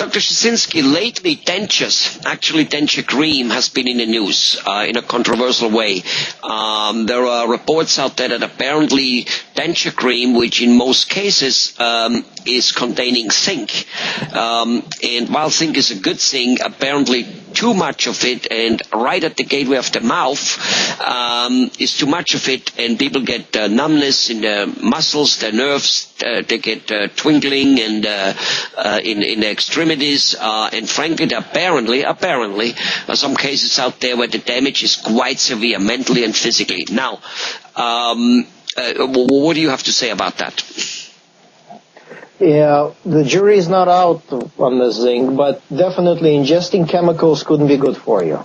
Dr. Zhitnitsky, lately denture cream has been in the news in a controversial way. There are reports out there that apparently denture cream, which in most cases is containing zinc, and while zinc is a good thing, apparently too much of it, and right at the gateway of the mouth is too much of it, and people get numbness in their muscles, their nerves, they get twinkling and in the extremities, and frankly, apparently, some cases out there where the damage is quite severe, mentally and physically. Now, what do you have to say about that? Yeah, the jury is not out on this zinc, but definitely ingesting chemicals couldn't be good for you.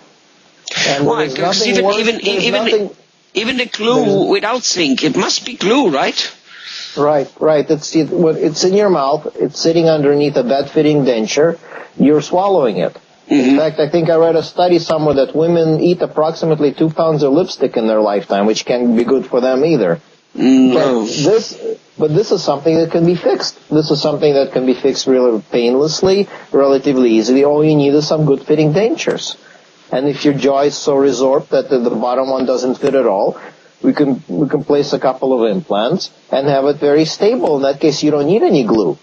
And why? Because even the glue without zinc, it must be glue, right? Right. It's in your mouth. It's sitting underneath a bad-fitting denture. You're swallowing it. Mm-hmm. In fact, I think I read a study somewhere that women eat approximately 2 pounds of lipstick in their lifetime, which can't be good for them either. No. But this is something that can be fixed. This is something that can be fixed really painlessly, relatively easily. All you need is some good-fitting dentures. And if your jaw is so resorbed that the bottom one doesn't fit at all, we can place a couple of implants and have it very stable. In that case, you don't need any glue.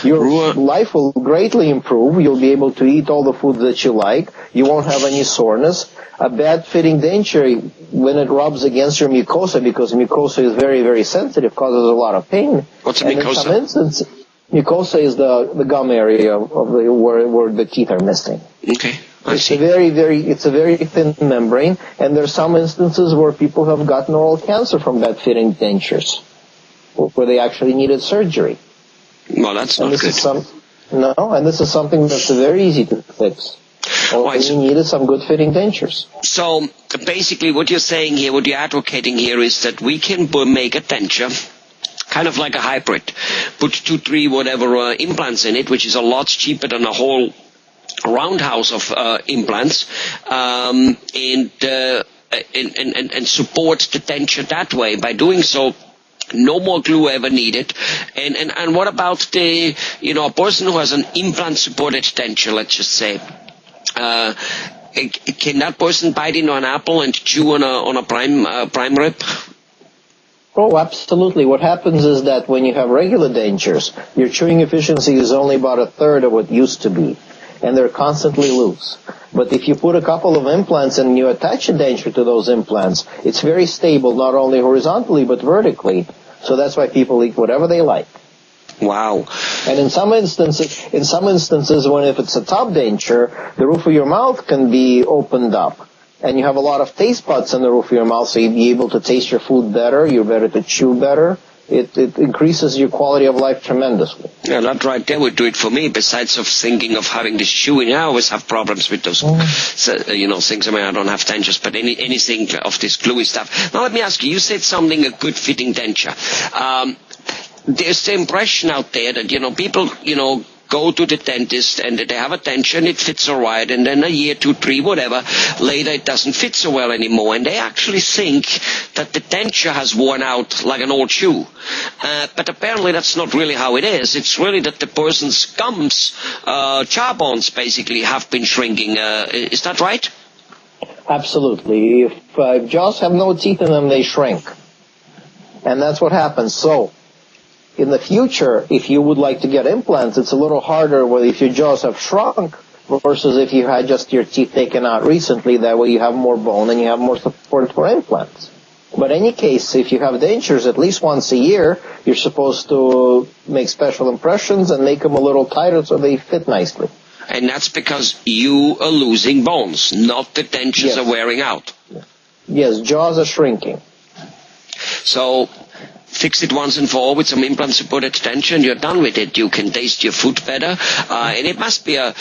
Your life will greatly improve. You'll be able to eat all the food that you like. You won't have any soreness. A bad-fitting denture, when it rubs against your mucosa, because mucosa is very, very sensitive, causes a lot of pain. What's a mucosa? In some instances, mucosa is the gum area where the teeth are missing. Okay. It's a very thin membrane, and there are some instances where people have gotten oral cancer from bad-fitting dentures, where they actually needed surgery. Well, that's not good. And this is something that's very easy to fix. All you need is some good-fitting dentures. So, basically what you're saying here, what you're advocating here is that we can make a denture, kind of like a hybrid, put 2, 3, whatever implants in it, which is a lot cheaper than a whole roundhouse of implants, and support the denture that way. By doing so, no more glue ever needed. And what about a person who has an implant-supported denture, let's just say, can that person bite into an apple and chew on a prime rib? Oh, absolutely. What happens is that when you have regular dentures, your chewing efficiency is only about a third of what it used to be, and they're constantly loose. But if you put a couple of implants and you attach a denture to those implants, it's very stable, not only horizontally but vertically. So that's why people eat whatever they like. Wow. And in some instances, when if it's a top denture, the roof of your mouth can be opened up. And you have a lot of taste buds in the roof of your mouth, so you'll be able to taste your food better, you're better to chew better. It increases your quality of life tremendously. Yeah, that right there would do it for me. Besides of thinking of having this chewing, I always have problems with those, things. I mean, I don't have dentures, but anything of this gluey stuff. Now, let me ask you. You said something, a good-fitting denture. There's the impression out there that, people, go to the dentist and they have a denture and it fits all right, and then a year, 2, 3, whatever, later it doesn't fit so well anymore, and they actually think that the denture has worn out like an old shoe. But apparently that's not really how it is. It's really that the person's gums, jaw bones basically have been shrinking. Is that right? Absolutely. If jaws have no teeth in them, they shrink. And that's what happens. So, in the future, if you would like to get implants, it's a little harder if your jaws have shrunk versus if you had just your teeth taken out recently. That way you have more bone and you have more support for implants. But in any case, if you have dentures at least once a year, you're supposed to make special impressions and make them a little tighter so they fit nicely. And that's because you are losing bones, not the dentures are wearing out. Yes, jaws are shrinking. So fix it once and for all with some implant-supported denture, and you're done with it. You can taste your food better, and it must be a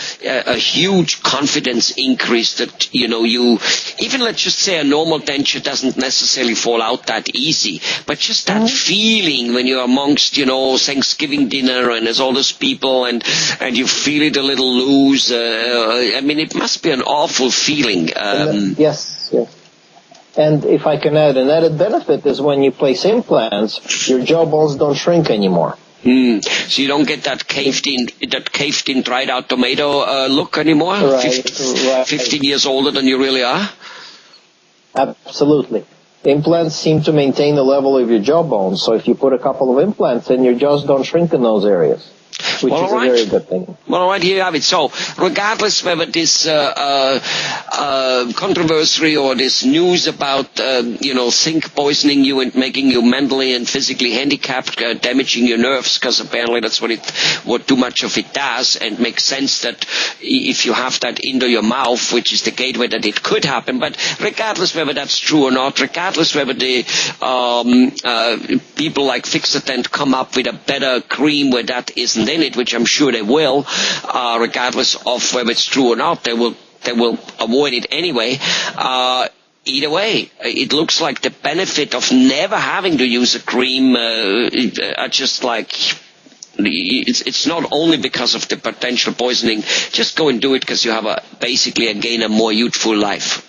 huge confidence increase that, you, even let's just say a normal denture doesn't necessarily fall out that easy, but just that feeling when you're amongst, Thanksgiving dinner and there's all those people and you feel it a little loose. It must be an awful feeling. Yes. And if I can add, an added benefit is when you place implants, your jaw bones don't shrink anymore. So you don't get that caved in, dried out tomato look anymore? Right, 15 years older than you really are? Absolutely. Implants seem to maintain the level of your jawbone, so if you put a couple of implants in, your jaws don't shrink in those areas, which is a very good thing. Well, all right, here you have it. So, regardless whether this controversy or this news about, zinc poisoning you and making you mentally and physically handicapped, damaging your nerves, because apparently that's what too much of it does, and makes sense that if you have that into your mouth, which is the gateway that it could happen, but regardless whether that's true or not, regardless whether the people like Fixodent come up with a better cream where that isn't in it, which I'm sure they will, regardless of whether it's true or not, they will avoid it anyway. Either way, it looks like the benefit of never having to use a cream are just like, it's not only because of the potential poisoning. Just go and do it because you have basically again a more youthful life.